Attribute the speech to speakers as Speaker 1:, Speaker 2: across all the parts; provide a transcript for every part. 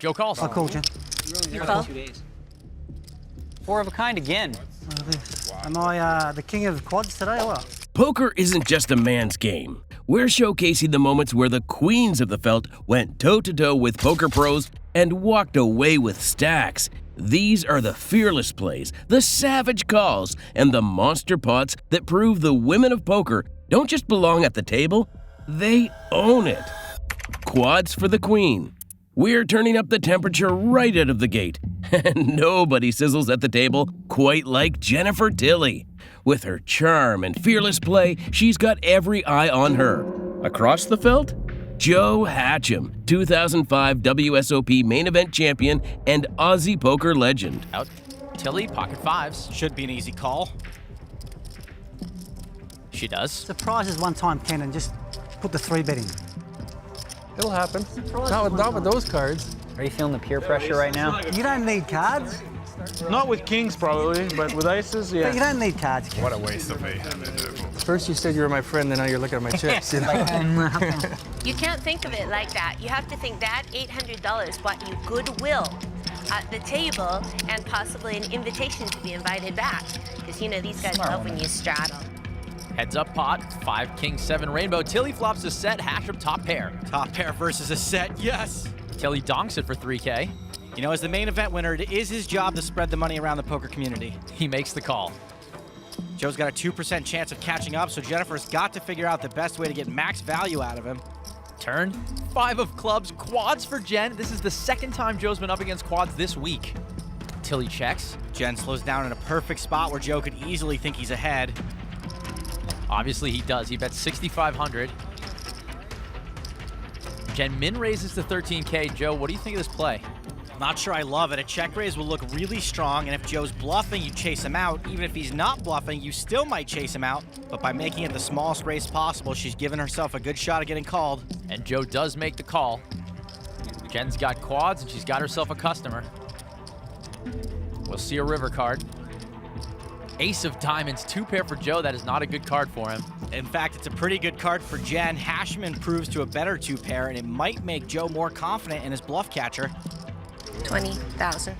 Speaker 1: Joe calls.
Speaker 2: I'll call, Jen.
Speaker 3: You call.
Speaker 1: Four of a kind again.
Speaker 2: Am I the king of quads today or what?
Speaker 4: Poker isn't just a man's game. We're showcasing the moments where the queens of the felt went toe-to-toe with poker pros and walked away with stacks. These are the fearless plays, the savage calls, and the monster pots that prove the women of poker don't just belong at the table, they own it. Quads for the queen. We're turning up the temperature right out of the gate, and nobody sizzles at the table quite like Jennifer Tilly. With her charm and fearless play, she's got every eye on her. Across the felt, Joe Hatcham, 2005 WSOP main event champion and Aussie poker legend.
Speaker 1: Out. Tilly, pocket fives.
Speaker 5: Should be an easy call.
Speaker 1: She does.
Speaker 2: Surprises one time, Ken, and just put the 3-bet in.
Speaker 6: It'll happen. Not with those cards.
Speaker 1: Are you feeling the peer pressure right now?
Speaker 2: You don't need cards.
Speaker 6: Not with kings, probably, but with aces, yeah.
Speaker 2: But you don't need cards, Ken.
Speaker 7: What a waste of a...
Speaker 6: First you said you were my friend, then now you're looking at my chips. You know?
Speaker 3: You can't think of it like that. You have to think that $800 bought you goodwill at the table and possibly an invitation to be invited back. Because, you know, these guys love when you straddle.
Speaker 1: Heads up pot, 5, king, 7, rainbow. Tilly flops a set, Hatcham top pair.
Speaker 5: Top pair versus a set, yes.
Speaker 1: Tilly donks it for 3K.
Speaker 5: You know, as the main event winner, it is his job to spread the money around the poker community.
Speaker 1: He makes the call.
Speaker 5: Joe's got a 2% chance of catching up, so Jennifer's got to figure out the best way to get max value out of him.
Speaker 1: Turn, 5 of clubs, quads for Jen. This is the second time Joe's been up against quads this week. Tilly checks.
Speaker 5: Jen slows down in a perfect spot where Joe could easily think he's ahead.
Speaker 1: Obviously he does. He bets 6,500. Jen min raises to 13K. Joe, what do you think of this play?
Speaker 5: Not sure I love it. A check raise will look really strong, and if Joe's bluffing, you chase him out. Even if he's not bluffing, you still might chase him out. But by making it the smallest raise possible, she's given herself a good shot at getting called.
Speaker 1: And Joe does make the call. Jen's got quads, and she's got herself a customer. We'll see a river card. Ace of diamonds, 2 pair for Joe. That is not a good card for him.
Speaker 5: In fact, it's a pretty good card for Jen. Hatcham improves to a better 2 pair, and it might make Joe more confident in his bluff catcher.
Speaker 3: 20,000.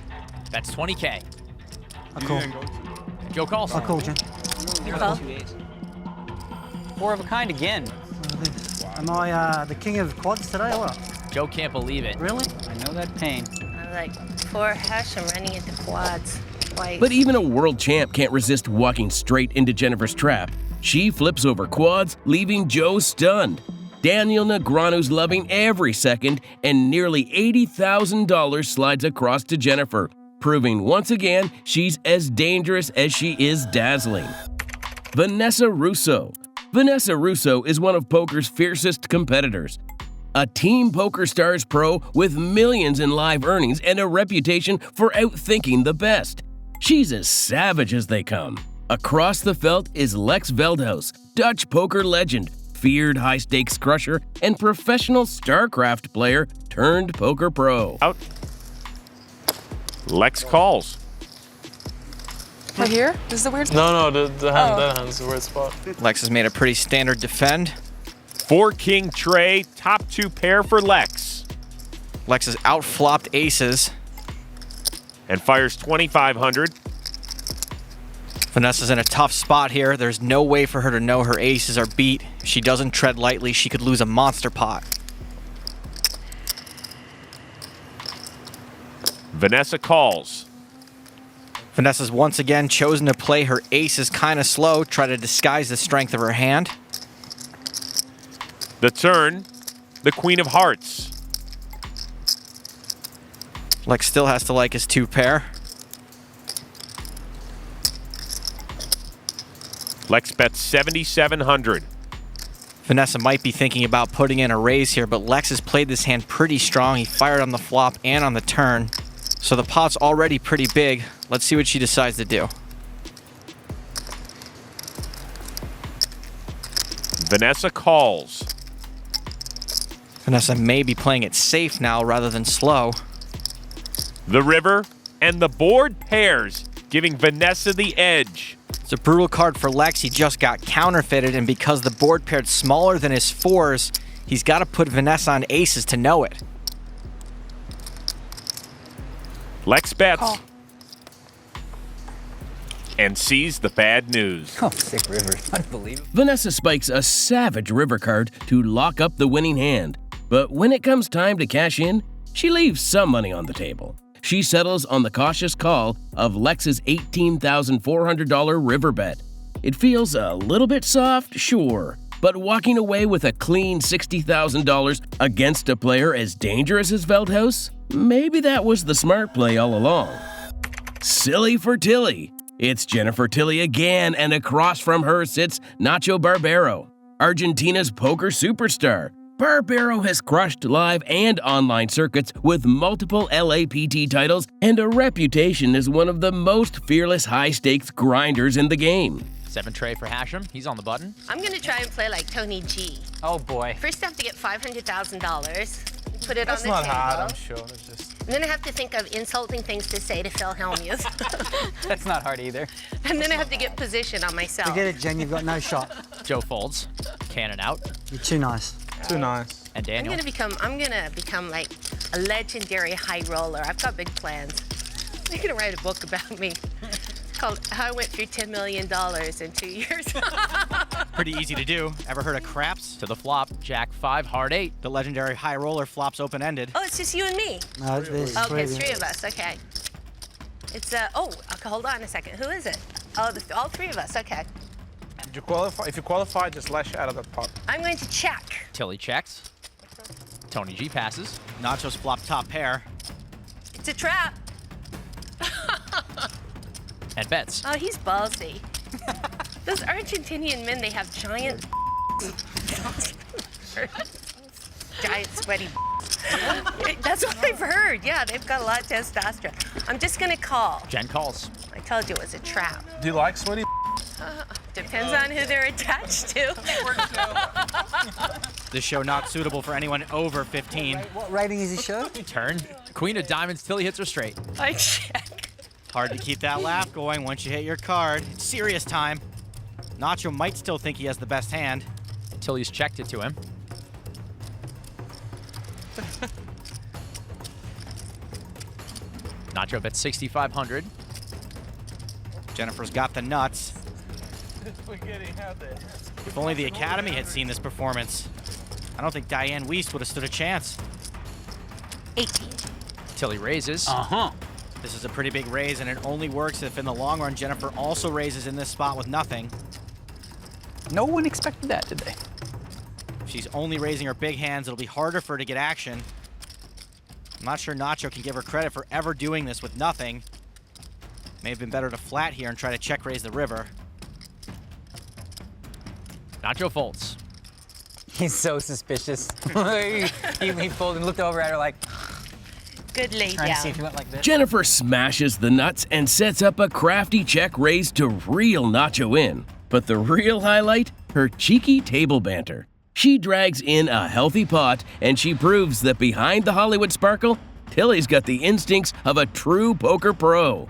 Speaker 1: That's 20K.
Speaker 2: I'll call.
Speaker 1: Joe calls.
Speaker 2: I'll call, Jen.
Speaker 3: You call.
Speaker 1: 4 of a kind again.
Speaker 2: Am I the king of quads today or what?
Speaker 1: Joe can't believe it.
Speaker 2: Really?
Speaker 1: I know that pain.
Speaker 3: I like poor Hatcham running into quads twice.
Speaker 4: But even a world champ can't resist walking straight into Jennifer's trap. She flips over quads, leaving Joe stunned. Daniel Negreanu's loving every second, and nearly $80,000 slides across to Jennifer, proving once again she's as dangerous as she is dazzling. Vanessa Rousso. Vanessa Rousso is one of poker's fiercest competitors. A Team Poker Stars pro with millions in live earnings and a reputation for outthinking the best. She's as savage as they come. Across the felt is Lex Veldhuis, Dutch poker legend, feared high-stakes crusher, and professional StarCraft player turned poker pro.
Speaker 8: Out. Lex calls.
Speaker 9: Right here? This is the weird spot?
Speaker 6: No, that hand's the weird spot.
Speaker 5: Lex has made a pretty standard defend.
Speaker 8: 4 king tray, top 2 pair for Lex.
Speaker 5: Lex has outflopped aces.
Speaker 8: And fires 2,500.
Speaker 5: Vanessa's in a tough spot here. There's no way for her to know her aces are beat. If she doesn't tread lightly, she could lose a monster pot.
Speaker 8: Vanessa calls.
Speaker 5: Vanessa's once again chosen to play her aces kind of slow, try to disguise the strength of her hand.
Speaker 8: The turn, the queen of hearts.
Speaker 5: Lex still has to like his 2 pair.
Speaker 8: Lex bets 7,700.
Speaker 5: Vanessa might be thinking about putting in a raise here, but Lex has played this hand pretty strong. He fired on the flop and on the turn. So the pot's already pretty big. Let's see what she decides to do.
Speaker 8: Vanessa calls.
Speaker 5: Vanessa may be playing it safe now rather than slow.
Speaker 8: The river and the board pairs, giving Vanessa the edge.
Speaker 5: It's a brutal card for Lex. He just got counterfeited, and because the board paired smaller than his 4s, he's got to put Vanessa on aces to know it.
Speaker 8: Lex bets.
Speaker 9: Call.
Speaker 8: And sees the bad news.
Speaker 2: Oh, sick river. Unbelievable.
Speaker 4: Vanessa spikes a savage river card to lock up the winning hand. But when it comes time to cash in, she leaves some money on the table. She settles on the cautious call of Lex's $18,400 river bet. It feels a little bit soft, sure, but walking away with a clean $60,000 against a player as dangerous as Veldhuis? Maybe that was the smart play all along. Silly for Tilly. It's Jennifer Tilly again, and across from her sits Nacho Barbaro, Argentina's poker superstar. Barbaro has crushed live and online circuits with multiple LAPT titles and a reputation as one of the most fearless high-stakes grinders in the game.
Speaker 1: 7 tray for Hashem. He's on the button.
Speaker 3: I'm gonna try and play like Tony G.
Speaker 2: Oh boy.
Speaker 3: First I have to get $500,000, put it
Speaker 6: That's
Speaker 3: on the
Speaker 6: not
Speaker 3: table.
Speaker 6: hard, I'm sure. It's just...
Speaker 3: And then I have to think of insulting things to say to Phil Hellmuth.
Speaker 2: That's not hard either.
Speaker 3: And then I have to get position on myself.
Speaker 2: Forget it, Jen. You've got no shot.
Speaker 1: Joe folds. Cannon out.
Speaker 2: You're too nice.
Speaker 6: Too nice.
Speaker 1: And
Speaker 3: I'm
Speaker 1: Daniel.
Speaker 3: gonna become like a legendary high roller. I've got big plans. They're gonna write a book about me. It's called How I Went Through $10 Million in 2 years.
Speaker 5: Pretty easy to do. Ever heard of craps?
Speaker 1: To the flop. Jack 5, heart 8.
Speaker 5: The legendary high roller flops open-ended.
Speaker 3: Oh, it's just you and me.
Speaker 2: No, there's
Speaker 3: Okay, it's
Speaker 2: you.
Speaker 3: 3 of us. Okay. It's okay, hold on a second. Who is it? Oh, all 3 of us. Okay.
Speaker 6: Did you qualify? If you qualify, just lash out of that pot.
Speaker 3: I'm going to check.
Speaker 1: Tilly checks. Tony G passes.
Speaker 5: Nachos flop top pair.
Speaker 3: It's a trap.
Speaker 1: And bets.
Speaker 3: Oh, he's ballsy. Those Argentinian men, they have giant giant sweaty That's what I've heard. Yeah, they've got a lot of testosterone. I'm just gonna call.
Speaker 1: Jen calls.
Speaker 3: I told you it was a trap.
Speaker 6: Do you like sweaty?
Speaker 3: Depends on who they're attached to.
Speaker 5: This show not suitable for anyone over 15.
Speaker 2: What rating is his show?
Speaker 1: Turn. Queen of diamonds. Tilly hits her straight.
Speaker 3: I check.
Speaker 5: Hard to keep that laugh going once you hit your card. It's serious time. Nacho might still think he has the best hand.
Speaker 1: Tilly's checked it to him. Nacho bets 6,500.
Speaker 5: Jennifer's got the nuts. If only the Academy had seen this performance. I don't think Dayane Wiest would have stood a chance.
Speaker 3: 18.
Speaker 1: Tilly raises.
Speaker 5: This is a pretty big raise, and it only works if in the long run Jennifer also raises in this spot with nothing.
Speaker 2: No one expected that, did they?
Speaker 5: If she's only raising her big hands, it'll be harder for her to get action. I'm not sure Nacho can give her credit for ever doing this with nothing. May have been better to flat here and try to check raise the river.
Speaker 1: Nacho folds.
Speaker 2: He's so suspicious. he folded and looked over at her like,
Speaker 3: Good lay
Speaker 2: trying to see
Speaker 3: down.
Speaker 2: if he went like this.
Speaker 4: Jennifer smashes the nuts and sets up a crafty check raise to reel Nacho in. But the real highlight? Her cheeky table banter. She drags in a healthy pot, and she proves that behind the Hollywood sparkle, Tilly's got the instincts of a true poker pro.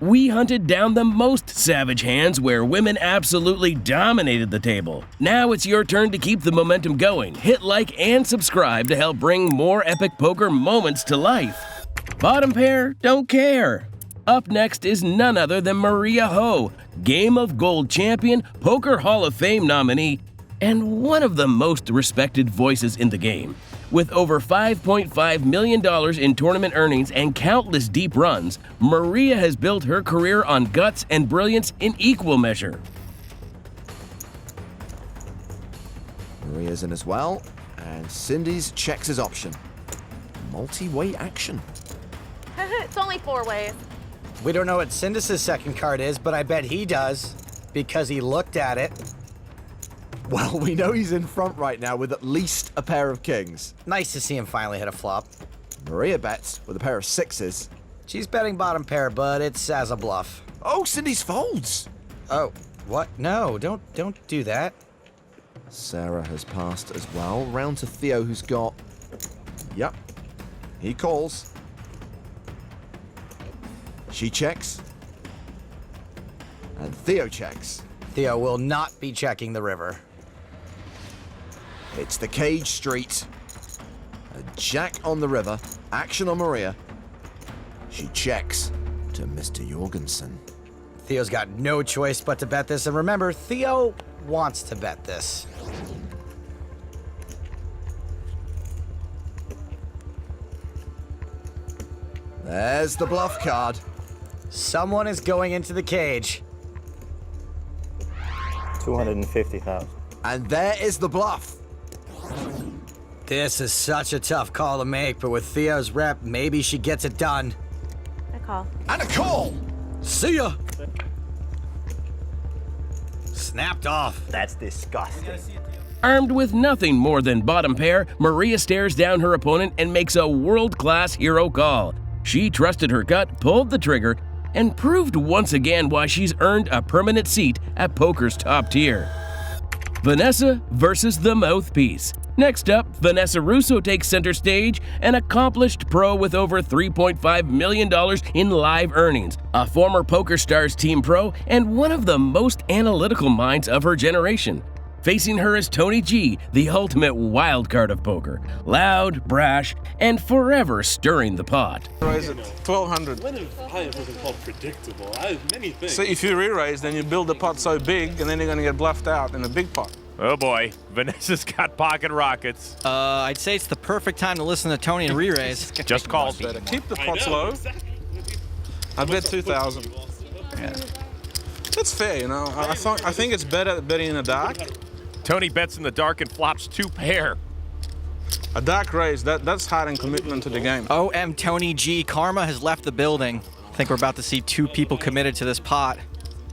Speaker 4: We hunted down the most savage hands where women absolutely dominated the table. Now it's your turn to keep the momentum going. Hit like and subscribe to help bring more epic poker moments to life. Bottom pair don't care. Up next is none other than Maria Ho, Game of Gold champion, Poker Hall of Fame nominee, and one of the most respected voices in the game. With over $5.5 million in tournament earnings and countless deep runs, Maria has built her career on guts and brilliance in equal measure.
Speaker 7: Maria's in as well, and Cindy's checks his option. Multi-way action.
Speaker 9: It's only 4 ways.
Speaker 10: We don't know what Sindus's second card is, but I bet he does, because he looked at it.
Speaker 7: Well, we know he's in front right now with at least a pair of kings.
Speaker 10: Nice to see him finally hit a flop.
Speaker 7: Maria bets with a pair of sixes.
Speaker 10: She's betting bottom pair, but it's as a bluff.
Speaker 7: Oh, Cindy's folds.
Speaker 10: Oh, what? No, don't do that.
Speaker 7: Sarah has passed as well. Round to Theo, who's got... Yep. He calls. She checks. And Theo checks.
Speaker 10: Theo will not be checking the river.
Speaker 7: It's the cage street. A jack on the river. Action on Maria. She checks to Mr. Jorgensen.
Speaker 10: Theo's got no choice but to bet this, and remember, Theo wants to bet this.
Speaker 7: There's the bluff card.
Speaker 10: Someone is going into the cage.
Speaker 11: 250,000.
Speaker 7: And there is the bluff.
Speaker 10: This is such a tough call to make, but with Theo's rep, maybe she gets it done.
Speaker 3: A call.
Speaker 7: And a call.
Speaker 10: See ya! Snapped off.
Speaker 11: That's disgusting.
Speaker 4: Armed with nothing more than bottom pair, Maria stares down her opponent and makes a world-class hero call. She trusted her gut, pulled the trigger, and proved once again why she's earned a permanent seat at poker's top tier. Vanessa versus the Mouthpiece. Next up, Vanessa Rousso takes center stage, an accomplished pro with over $3.5 million in live earnings, a former PokerStars team pro, and one of the most analytical minds of her generation. Facing her is Tony G, the ultimate wild card of poker. Loud, brash, and forever stirring the pot.
Speaker 6: Raise it 1,200.
Speaker 12: When have I ever been called predictable? I have many things.
Speaker 6: So if you re-raise, then you build the pot so big, and then you're going to get bluffed out in a big pot.
Speaker 8: Oh boy, Vanessa's got pocket rockets.
Speaker 5: I'd say it's the perfect time to listen to Tony and re-raise.
Speaker 8: Just calls.
Speaker 6: Better. Keep the pots low.
Speaker 12: Exactly.
Speaker 6: I bet 2,000.
Speaker 5: Yeah.
Speaker 6: That's fair, you know. I think it's better betting in the dark.
Speaker 8: Tony bets in the dark and flops 2 pair.
Speaker 6: A dark raise, that's hard and commitment to the game.
Speaker 5: OM Tony G, karma has left the building. I think we're about to see 2 people committed to this pot.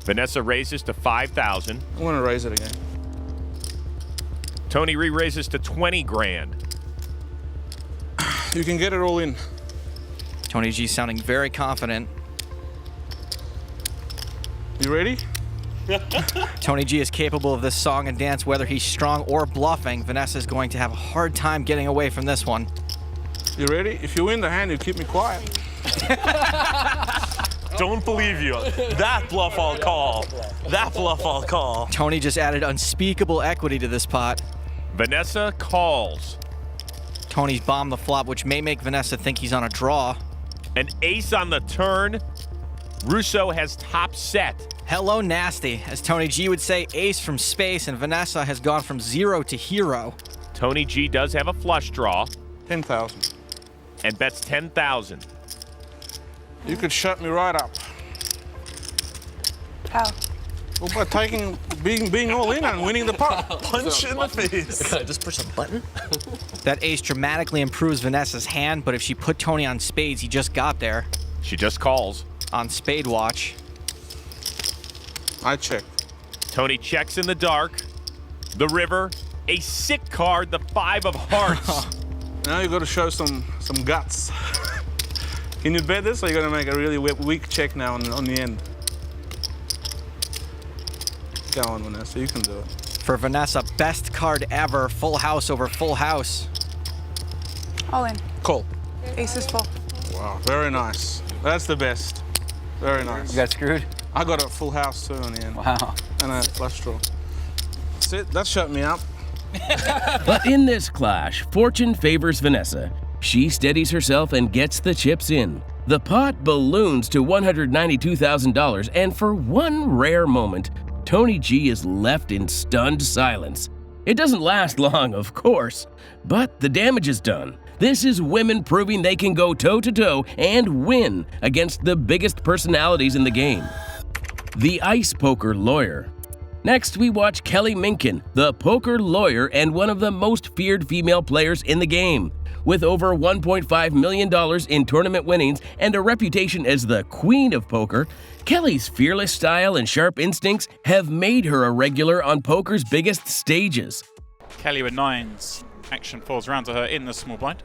Speaker 8: Vanessa raises to 5,000.
Speaker 6: I'm going to raise it again.
Speaker 8: Tony re-raises to 20 grand.
Speaker 6: You can get it all in.
Speaker 5: Tony G sounding very confident.
Speaker 6: You ready?
Speaker 5: Tony G is capable of this song and dance whether he's strong or bluffing. Vanessa's going to have a hard time getting away from this one.
Speaker 6: You ready? If you win the hand, you keep me quiet.
Speaker 12: Don't believe you. That bluff I'll call. That bluff I'll call.
Speaker 5: Tony just added unspeakable equity to this pot.
Speaker 8: Vanessa calls.
Speaker 5: Tony's bombed the flop, which may make Vanessa think he's on a draw.
Speaker 8: An ace on the turn. Rousso has top set.
Speaker 5: Hello, nasty. As Tony G would say, ace from space, and Vanessa has gone from 0 to hero.
Speaker 8: Tony G does have a flush draw
Speaker 6: 10,000.
Speaker 8: and bets 10,000.
Speaker 6: You could shut me right up.
Speaker 9: How?
Speaker 6: Well, by being all in and winning the pot.
Speaker 12: Punch in the face.
Speaker 11: Just push a button?
Speaker 5: That ace dramatically improves Vanessa's hand, but if she put Tony on spades, he just got there.
Speaker 8: She just calls.
Speaker 5: On spade watch.
Speaker 6: I check.
Speaker 8: Tony checks in the dark. The river. A sick card, the 5 of hearts.
Speaker 6: Now you got to show some guts. Can you bet this, or are you going to make a really weak check now on the end? Go on, Vanessa. You can do it.
Speaker 5: For Vanessa, best card ever. Full house over full house.
Speaker 9: All in.
Speaker 6: Call.
Speaker 9: Ace is full.
Speaker 6: Wow, very nice. That's the best. Very nice.
Speaker 2: You got screwed?
Speaker 6: I got a full house too on the end.
Speaker 2: Wow.
Speaker 6: And a flush draw. That's it. That shut me up.
Speaker 4: But in this clash, fortune favors Vanessa. She steadies herself and gets the chips in. The pot balloons to $192,000, and for one rare moment, Tony G is left in stunned silence. It doesn't last long, of course, but the damage is done. This is women proving they can go toe-to-toe and win against the biggest personalities in the game. The Ice Poker Lawyer. Next, we watch Kelly Minkin, the poker lawyer and one of the most feared female players in the game. With over $1.5 million in tournament winnings and a reputation as the queen of poker, Kelly's fearless style and sharp instincts have made her a regular on poker's biggest stages.
Speaker 13: Kelly with 9s. Action falls around to her in the small blind.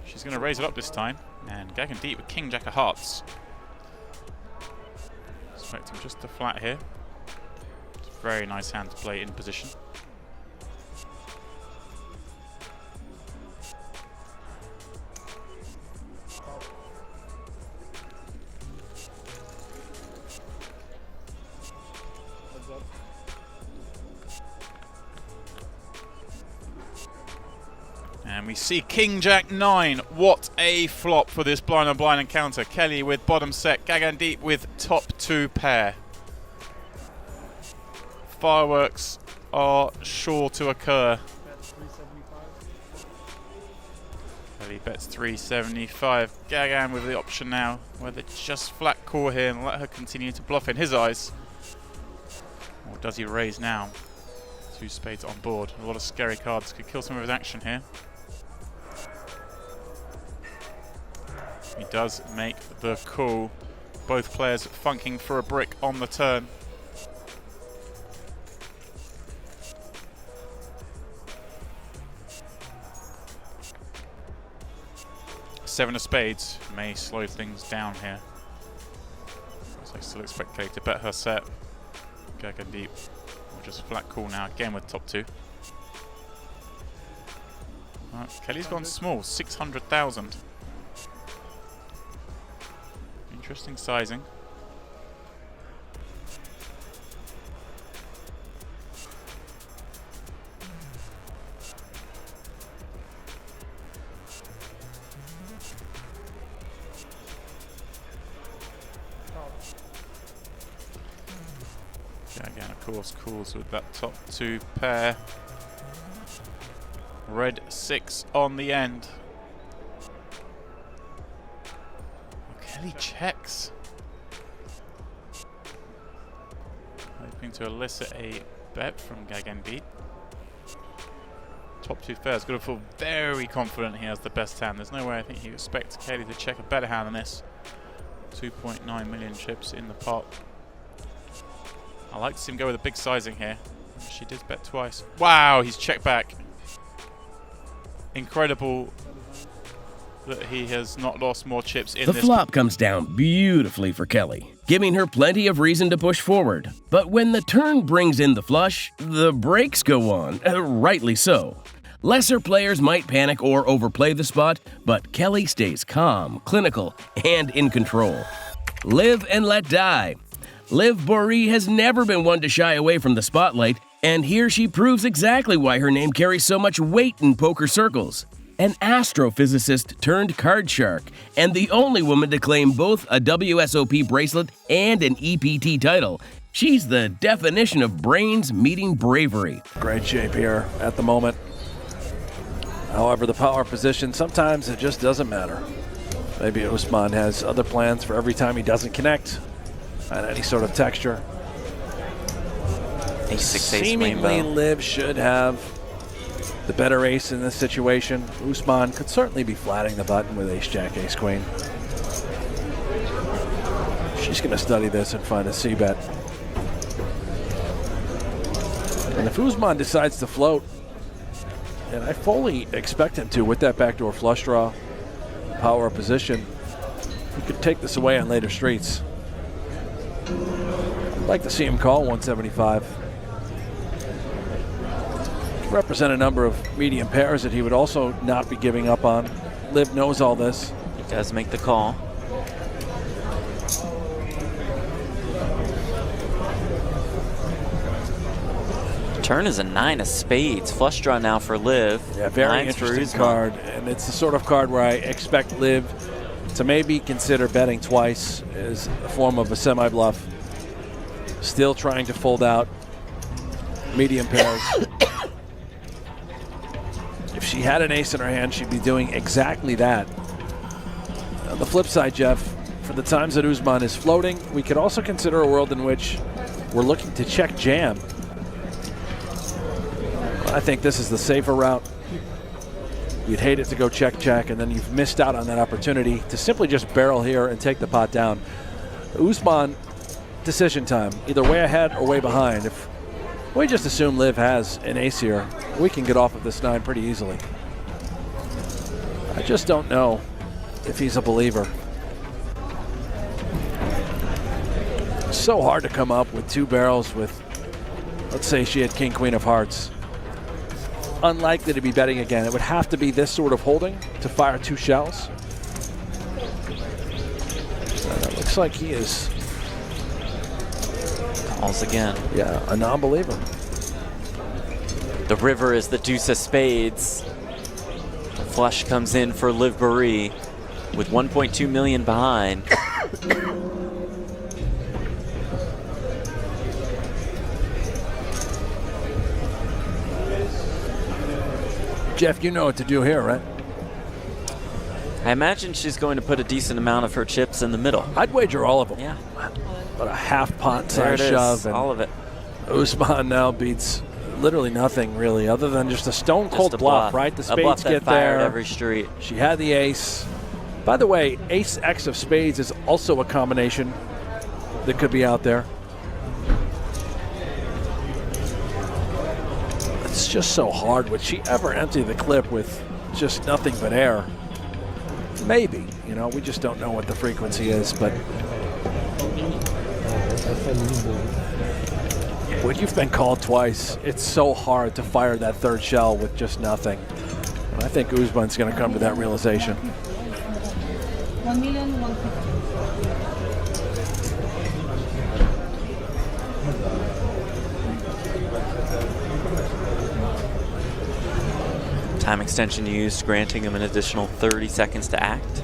Speaker 13: She's going to raise it up this time and gagging deep with King Jack of Hearts. Expecting just a flat here. It's a very nice hand to play in position. And And we see King Jack 9. What a flop for this blind on blind encounter. Kelly with bottom set, Gagan deep with top 2 pair. Fireworks are sure to occur. Kelly bets 375. Gagan with the option now, whether just flat call here and let her continue to bluff in his eyes. Or does he raise now? 2 spades on board. A lot of scary cards could kill some of his action here. He does make the call. Both players funking for a brick on the turn. Seven of spades may slow things down here. So I still expect Kelly to bet her set. Gagan deep. Or just flat call now, again with top 2. Kelly's gone small, 600,000. Interesting sizing. Again, of course, calls with that top 2 pair. Red 6 on the end. Kelly checks. Hoping to elicit a bet from Gagan beat. Top 2 pairs. Got to feel very confident he has the best hand. There's no way I think he expects Kelly to check a better hand than this. 2.9 million chips in the pot. I like to see him go with a big sizing here. She did bet twice. Wow, he's checked back. Incredible that he has not lost more chips in this.
Speaker 4: The flop comes down beautifully for Kelly, giving her plenty of reason to push forward. But when the turn brings in the flush, the brakes go on, rightly so. Lesser players might panic or overplay the spot, but Kelly stays calm, clinical, and in control. Live and let die. Liv Boeree has never been one to shy away from the spotlight, and here she proves exactly why her name carries so much weight in poker circles. An astrophysicist turned card shark, and the only woman to claim both a WSOP bracelet and an EPT title. She's the definition of brains meeting bravery.
Speaker 14: Great shape here at the moment. However, the power position, sometimes it just doesn't matter. Maybe Usman has other plans for every time he doesn't connect on any sort of texture. Seemingly, Liv should have the better ace in this situation. Usman could certainly be flatting the button with ace-jack, ace-queen. She's going to study this and find a c-bet. And if Usman decides to float, and I fully expect him to with that backdoor flush draw, power position, he could take this away on later streets. I'd like to see him call 175. Represent a number of medium pairs that he would also not be giving up on. Liv knows all this.
Speaker 15: He does make the call. Turn is a 9 of spades. Flush draw now for Liv.
Speaker 14: Yeah, very interesting card. And it's the sort of card where I expect Liv to maybe consider betting twice as a form of a semi-bluff. Still trying to fold out medium pairs. If she had an ace in her hand, she'd be doing exactly that. On the flip side, Jeff, for the times that Usman is floating, we could also consider a world in which we're looking to check jam. I think this is the safer route. You'd hate it to go check, and then you've missed out on that opportunity to simply just barrel here and take the pot down. Usman, decision time, either way ahead or way behind. If we just assume Liv has an ace here, we can get off of this 9 pretty easily. I just don't know if he's a believer. It's so hard to come up with 2 barrels with, let's say she had king, queen of hearts. Unlikely to be betting again. It would have to be this sort of holding to fire 2 shells. It looks like he is.
Speaker 15: Calls again.
Speaker 14: Yeah, a non-believer.
Speaker 15: The river is the deuce of spades. flush comes in for Liv Boeree with 1.2 million behind.
Speaker 14: Jeff, you know what to do here, right?
Speaker 15: I imagine she's going to put a decent amount of her chips in the middle.
Speaker 14: I'd wager all of them.
Speaker 15: Yeah.
Speaker 14: About a half pot
Speaker 15: There
Speaker 14: size
Speaker 15: it is,
Speaker 14: shove. And
Speaker 15: all of it.
Speaker 14: Usman now beats literally nothing, really, other than just a stone cold
Speaker 15: Just a
Speaker 14: bluff, right? The
Speaker 15: A bluff
Speaker 14: spades
Speaker 15: that
Speaker 14: get
Speaker 15: fired
Speaker 14: there.
Speaker 15: every street.
Speaker 14: She had the ace. By the way, ace X of spades is also a combination that could be out there. It's just so hard. Would she ever empty the clip with just nothing but air? Maybe. You know, we just don't know what the frequency is, but when you've been called twice, it's so hard to fire that third shell with just nothing. And I think Usman's going to come to that realization.
Speaker 9: 1,150,000.
Speaker 15: Time extension used, granting him an additional 30 seconds to act.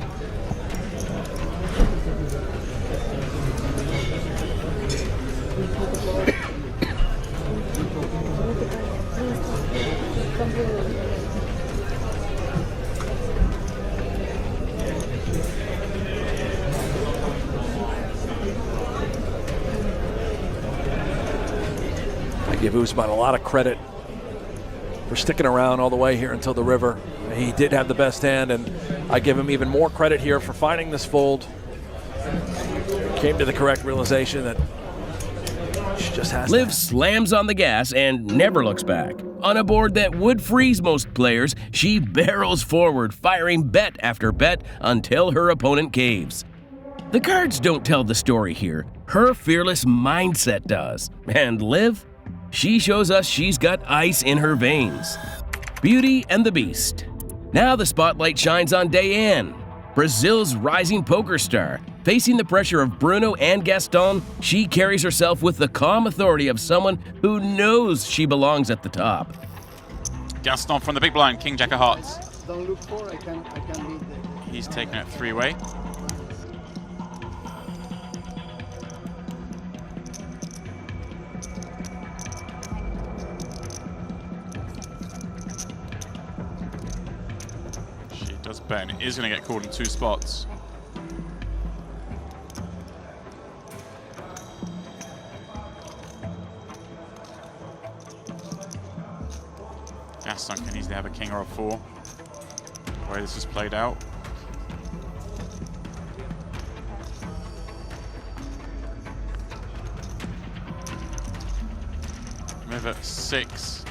Speaker 14: I give Usman a lot of credit for sticking around all the way here until the river. He did have the best hand, and I give him even more credit here for finding this fold. Came to the correct realization that she just has
Speaker 4: Liv
Speaker 14: to.
Speaker 4: slams on the gas and never looks back. On a board that would freeze most players, she barrels forward, firing bet after bet until her opponent caves. The cards don't tell the story here. Her fearless mindset does. And Liv? She shows us she's got ice in her veins. Beauty and the Beast. Now the spotlight shines on Dayane, Brazil's rising poker star. Facing the pressure of Bruno and Gaston, she carries herself with the calm authority of someone who knows she belongs at the top.
Speaker 13: Gaston from the big blind, King Jack of Hearts.
Speaker 16: Don't look for, I can lead the...
Speaker 13: He's taking it three-way. She does bet, and it is going to get called in two spots. Gaston can easily have a king or a four. The way this is played out. Move at 6.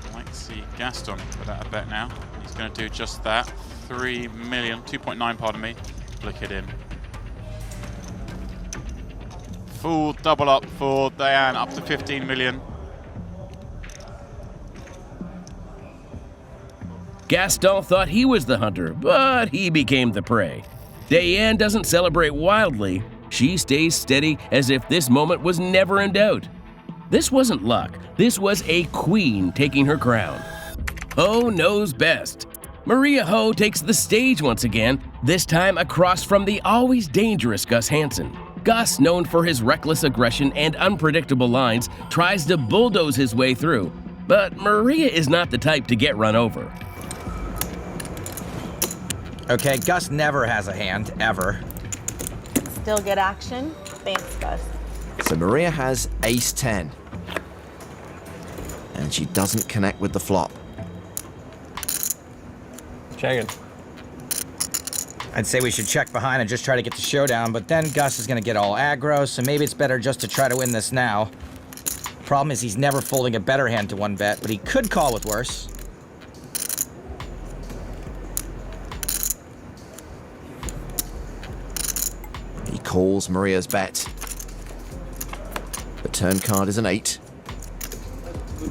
Speaker 13: I'd like to see Gaston put out a bet now. He's going to do just that. 3 million, 2.9, pardon me. Flick it in. Full double up for Dayane, up to 15 million.
Speaker 4: Gaston thought he was the hunter, but he became the prey. Dayane doesn't celebrate wildly. She stays steady as if this moment was never in doubt. This wasn't luck. This was a queen taking her crown. Ho knows best. Maria Ho takes the stage once again, this time across from the always dangerous Gus Hansen. Gus, known for his reckless aggression and unpredictable lines, tries to bulldoze his way through. But Maria is not the type to get run over.
Speaker 10: Okay, Gus never has a hand, ever.
Speaker 9: Still good action. Thanks, Gus.
Speaker 7: So Maria has ace-10. And she doesn't connect with the flop.
Speaker 11: Checking.
Speaker 10: I'd say we should check behind and just try to get the showdown, but then Gus is gonna get all aggro, so maybe it's better just to try to win this now. Problem is he's never folding a better hand to one bet, but he could call with worse.
Speaker 7: He calls Maria's bet. The turn card is an 8.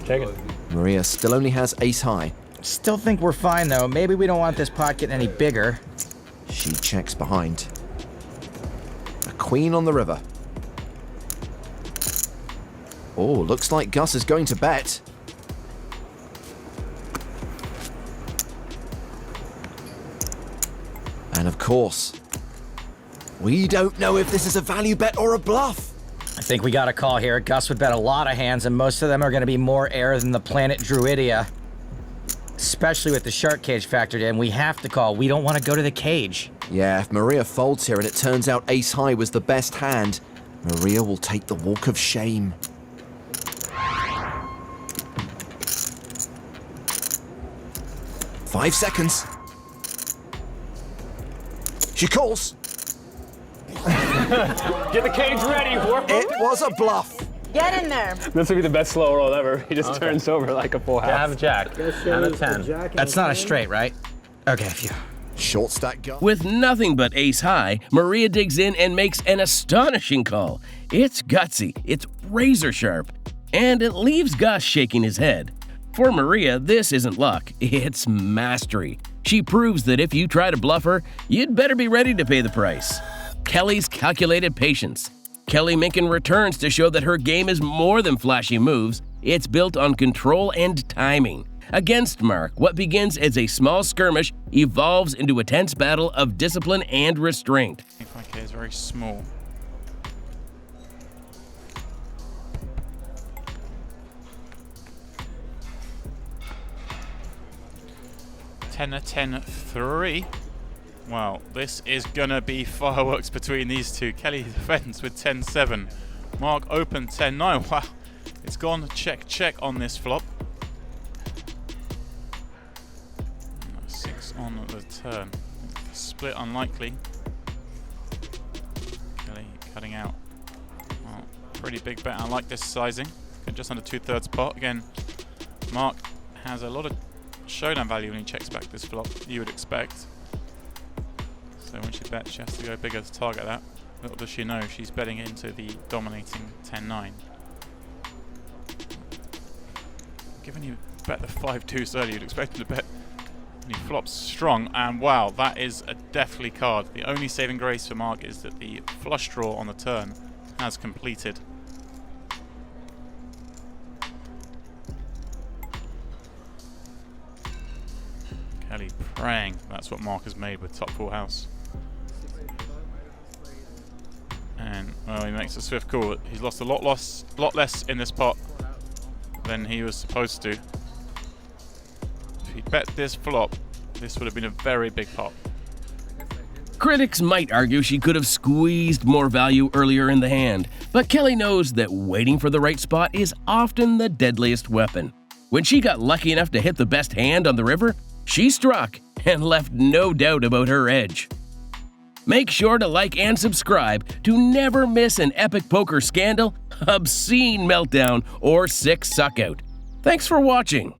Speaker 11: Checking.
Speaker 7: Maria still only has ace-high.
Speaker 10: Still think we're fine, though. Maybe we don't want this pot getting any bigger.
Speaker 7: She checks behind. A queen on the river. Oh, looks like Gus is going to bet. And of course, we don't know if this is a value bet or a bluff.
Speaker 10: I think we got a call here. Gus would bet a lot of hands, and most of them are going to be more air than the planet Druidia. Especially with the shark cage factored in, we have to call. We don't want to go to the cage.
Speaker 7: Yeah, if Maria folds here and it turns out ace high was the best hand, Maria will take the walk of shame. Five seconds. She calls.
Speaker 11: Get the cage ready.
Speaker 7: It was a bluff.
Speaker 3: Get in there.
Speaker 11: This would be the best slow roll ever. He just turns over like a full house.
Speaker 2: I have a jack and a 10.
Speaker 10: That's not a straight, right? Okay, phew.
Speaker 7: Short stack gun.
Speaker 4: With nothing but ace high, Maria digs in and makes an astonishing call. It's gutsy, it's razor sharp, and it leaves Gus shaking his head. For Maria, this isn't luck, it's mastery. She proves that if you try to bluff her, you'd better be ready to pay the price. Kelly's calculated patience. Kelly Minkin returns to show that her game is more than flashy moves, it's built on control and timing. Against Mark, what begins as a small skirmish evolves into a tense battle of discipline and restraint.
Speaker 13: 25k is very small. Tenner 10-3. Well, this is gonna be fireworks between these two. Kelly defends with 10-7. Mark open 10-9. Wow, it's gone check on this flop. 6 on the turn. Split unlikely. Kelly cutting out. Well, pretty big bet. I like this sizing. Just under 2/3 pot. Again, Mark has a lot of showdown value when he checks back this flop, you would expect. So when she bets, she has to go bigger to target that. Little does she know, she's betting into the dominating 10-9. Given you bet the 5-2 early, you'd expect him to bet. And he flops strong, and wow, that is a deathly card. The only saving grace for Mark is that the flush draw on the turn has completed. Kelly praying that's what Mark has made with top full house. And well, he makes a swift call. He's lost a lot less in this pot than he was supposed to. If he bet this flop, this would have been a very big pot.
Speaker 4: Critics might argue she could have squeezed more value earlier in the hand, but Kelly knows that waiting for the right spot is often the deadliest weapon. When she got lucky enough to hit the best hand on the river, she struck and left no doubt about her edge. Make sure to like and subscribe to never miss an epic poker scandal, obscene meltdown, or sick suckout. Thanks for watching.